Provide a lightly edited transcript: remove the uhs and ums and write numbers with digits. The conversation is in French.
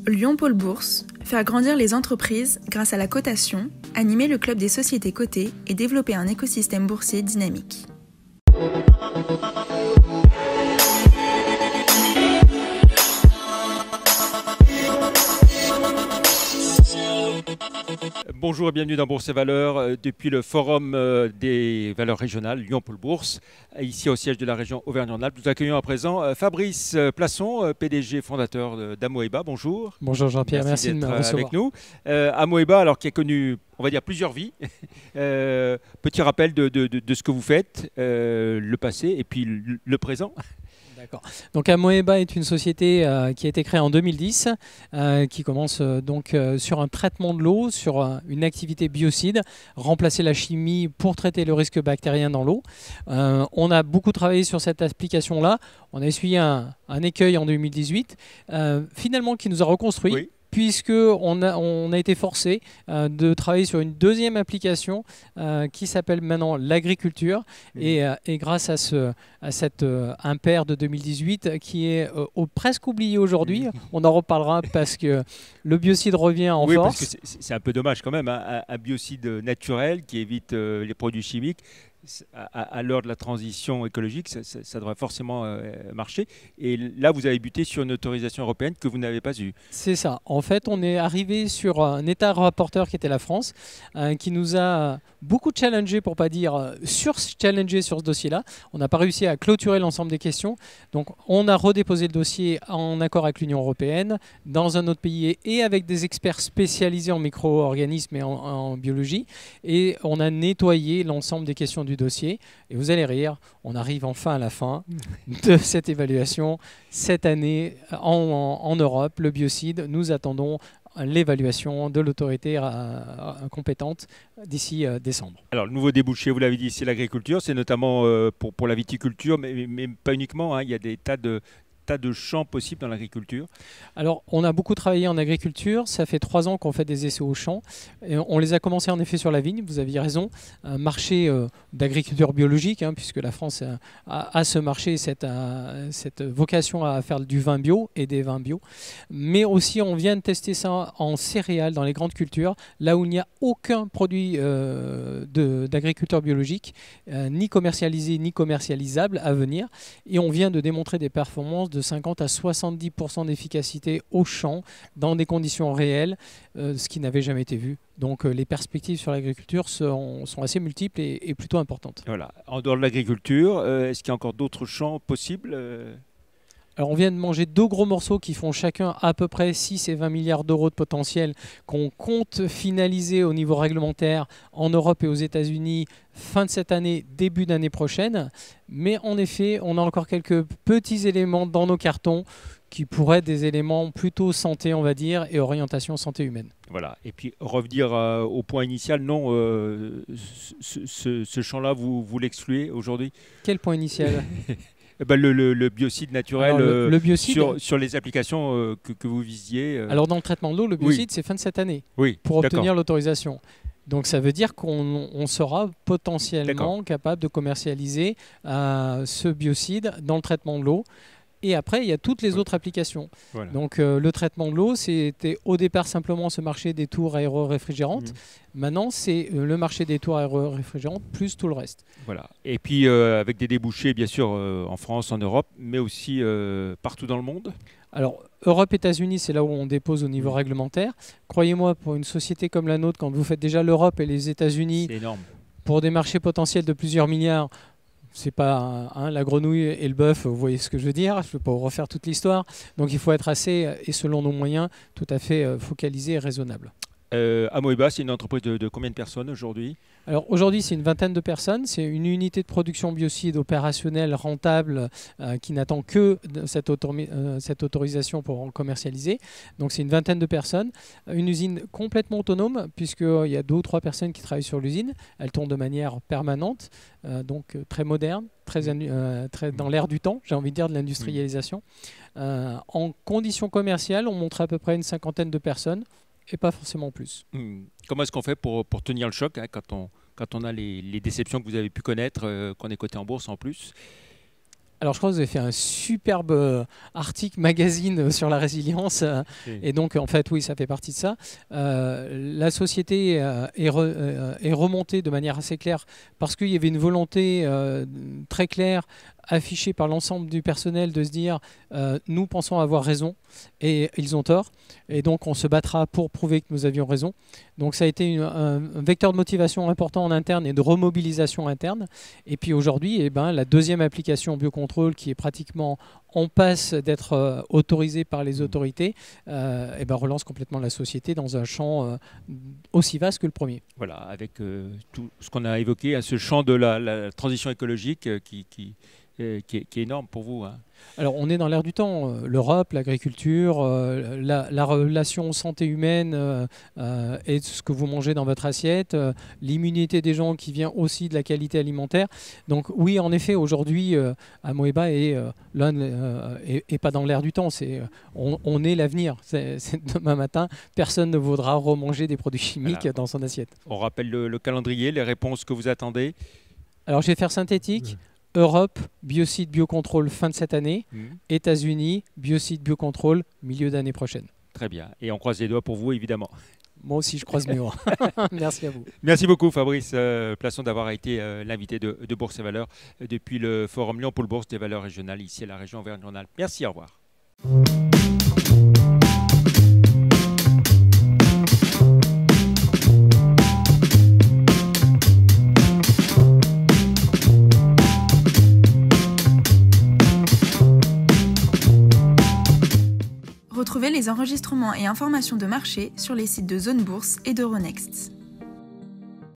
Lyon Pôle Bourse, faire grandir les entreprises grâce à la cotation, animer le club des sociétés cotées et développer un écosystème boursier dynamique. Bonjour et bienvenue dans Bourse et Valeurs depuis le forum des valeurs régionales Lyon Pôle Bourse, ici au siège de la région Auvergne-Rhône-Alpes. Nous accueillons à présent Fabrice Plasson, PDG fondateur d'Amoeba. Bonjour. Bonjour Jean-Pierre, merci de me recevoir avec nous. Amoeba, alors qui a connu, on va dire, plusieurs vies. Petit rappel de ce que vous faites, le passé et puis le présent. D'accord. Donc Amoeba est une société qui a été créée en 2010, qui commence sur un traitement de l'eau, sur une activité biocide, remplacer la chimie pour traiter le risque bactérien dans l'eau. On a beaucoup travaillé sur cette application-là. On a essuyé un écueil en 2018, finalement qui nous a reconstruit. Oui. Puisqu'on a été forcé de travailler sur une deuxième application qui s'appelle maintenant l'agriculture. Et grâce à cette impair de 2018 qui est presque oublié aujourd'hui, on en reparlera parce que le biocide revient en force. Parce que c'est un peu dommage quand même, hein, un biocide naturel qui évite les produits chimiques. À l'heure de la transition écologique, ça devrait forcément marcher. Et là, vous avez buté sur une autorisation européenne que vous n'avez pas eue. C'est ça. En fait, on est arrivé sur un État rapporteur qui était la France, qui nous a beaucoup challengé, pour ne pas dire sur-challengé sur ce dossier-là. On n'a pas réussi à clôturer l'ensemble des questions. Donc, on a redéposé le dossier en accord avec l'Union européenne, dans un autre pays et avec des experts spécialisés en micro-organismes et en biologie. Et on a nettoyé l'ensemble des questions du dossier. Et vous allez rire, on arrive enfin à la fin de cette évaluation. Cette année, en Europe, le biocide, nous attendons l'évaluation de l'autorité compétente d'ici décembre. Alors, le nouveau débouché, vous l'avez dit, c'est l'agriculture. C'est notamment pour la viticulture, mais pas uniquement. Hein. Il y a des tas de champs possibles dans l'agriculture. Alors, on a beaucoup travaillé en agriculture. Ça fait 3 ans qu'on fait des essais au champ. Et on les a commencés en effet sur la vigne, vous aviez raison. Un marché d'agriculture biologique, hein, puisque la France a ce marché, cette vocation à faire du vin bio et des vins bio. Mais aussi, on vient de tester ça en céréales, dans les grandes cultures, là où il n'y a aucun produit d'agriculture biologique, ni commercialisé, ni commercialisable à venir. Et on vient de démontrer des performances de 50 à 70% d'efficacité au champ dans des conditions réelles, ce qui n'avait jamais été vu. Donc les perspectives sur l'agriculture sont assez multiples et plutôt importantes. Voilà. En dehors de l'agriculture, est-ce qu'il y a encore d'autres champs possibles Alors on vient de manger 2 gros morceaux qui font chacun à peu près 6 et 20 milliards d'euros de potentiel qu'on compte finaliser au niveau réglementaire en Europe et aux États-Unis fin de cette année, début d'année prochaine. Mais en effet, on a encore quelques petits éléments dans nos cartons qui pourraient être des éléments plutôt santé, on va dire, et orientation santé humaine. Voilà. Et puis revenir au point initial, non, ce champ-là, vous l'excluez aujourd'hui? Quel point initial? Le biocide naturel. Alors, le biocide, sur les applications que vous visiez. Alors dans le traitement de l'eau, le biocide, c'est fin de cette année pour obtenir l'autorisation. Donc ça veut dire qu'on sera potentiellement capable de commercialiser ce biocide dans le traitement de l'eau. Et après, il y a toutes les autres applications. Voilà. Donc le traitement de l'eau, c'était au départ simplement ce marché des tours aéro-réfrigérantes. Maintenant, c'est le marché des tours aéro-réfrigérantes plus tout le reste. Voilà. Et puis avec des débouchés, bien sûr, en France, en Europe, mais aussi partout dans le monde. Alors, Europe, États-Unis, c'est là où on dépose au niveau réglementaire. Croyez-moi, pour une société comme la nôtre, quand vous faites déjà l'Europe et les États-Unis, c'est énorme. Pour des marchés potentiels de plusieurs milliards, c'est pas la grenouille et le bœuf, vous voyez ce que je veux dire, je ne vais pas vous refaire toute l'histoire. Donc il faut être assez, et selon nos moyens, tout à fait focalisé et raisonnable. Amoeba, c'est une entreprise de combien de personnes aujourd'hui? Alors aujourd'hui, c'est une 20aine de personnes. C'est une unité de production biocide opérationnelle, rentable, qui n'attend que cette autorisation pour en commercialiser. Donc c'est une 20aine de personnes. Une usine complètement autonome, puisqu'il y a 2 ou 3 personnes qui travaillent sur l'usine. Elle tourne de manière permanente, donc très moderne, très dans l'air du temps, j'ai envie de dire, de l'industrialisation. En conditions commerciales, on montre à peu près une 50aine de personnes. Et pas forcément plus. Comment est-ce qu'on fait pour tenir le choc, hein, quand on a les déceptions que vous avez pu connaître, qu'on est coté en bourse en plus? Alors je crois que vous avez fait un superbe article magazine sur la résilience et donc en fait oui ça fait partie de ça. La société est remontée de manière assez claire parce qu'il y avait une volonté très claire affichée par l'ensemble du personnel de se dire nous pensons avoir raison et ils ont tort et donc on se battra pour prouver que nous avions raison. Donc ça a été un vecteur de motivation important en interne et de remobilisation interne. Et puis aujourd'hui, eh ben, la deuxième application biocontrôle qui est pratiquement en passe d'être autorisée par les autorités, eh ben, relance complètement la société dans un champ aussi vaste que le premier. Voilà, avec tout ce qu'on a évoqué, ce champ de la transition écologique qui est énorme pour vous. Hein. Alors on est dans l'air du temps, l'Europe, l'agriculture, la relation santé humaine et ce que vous mangez dans votre assiette, l'immunité des gens qui vient aussi de la qualité alimentaire. Donc oui, en effet, aujourd'hui, Amoeba est pas dans l'air du temps, on est l'avenir. Demain matin, personne ne voudra remanger des produits chimiques voilà. Dans son assiette. On rappelle le calendrier, les réponses que vous attendez. Alors je vais faire synthétique. Europe, biocide biocontrôle fin de cette année. États-Unis, biocide biocontrôle milieu d'année prochaine. Très bien. Et on croise les doigts pour vous, évidemment. Moi aussi, je croise mes doigts. Merci à vous. Merci beaucoup, Fabrice Plasson, d'avoir été l'invité de Bourse et Valeurs depuis le Forum Lyon-Pôle Bourse des valeurs régionales ici à la région Auvergne-Rhône-Alpes. Merci, au revoir. Retrouvez les enregistrements et informations de marché sur les sites de Zone Bourse et d'Euronext.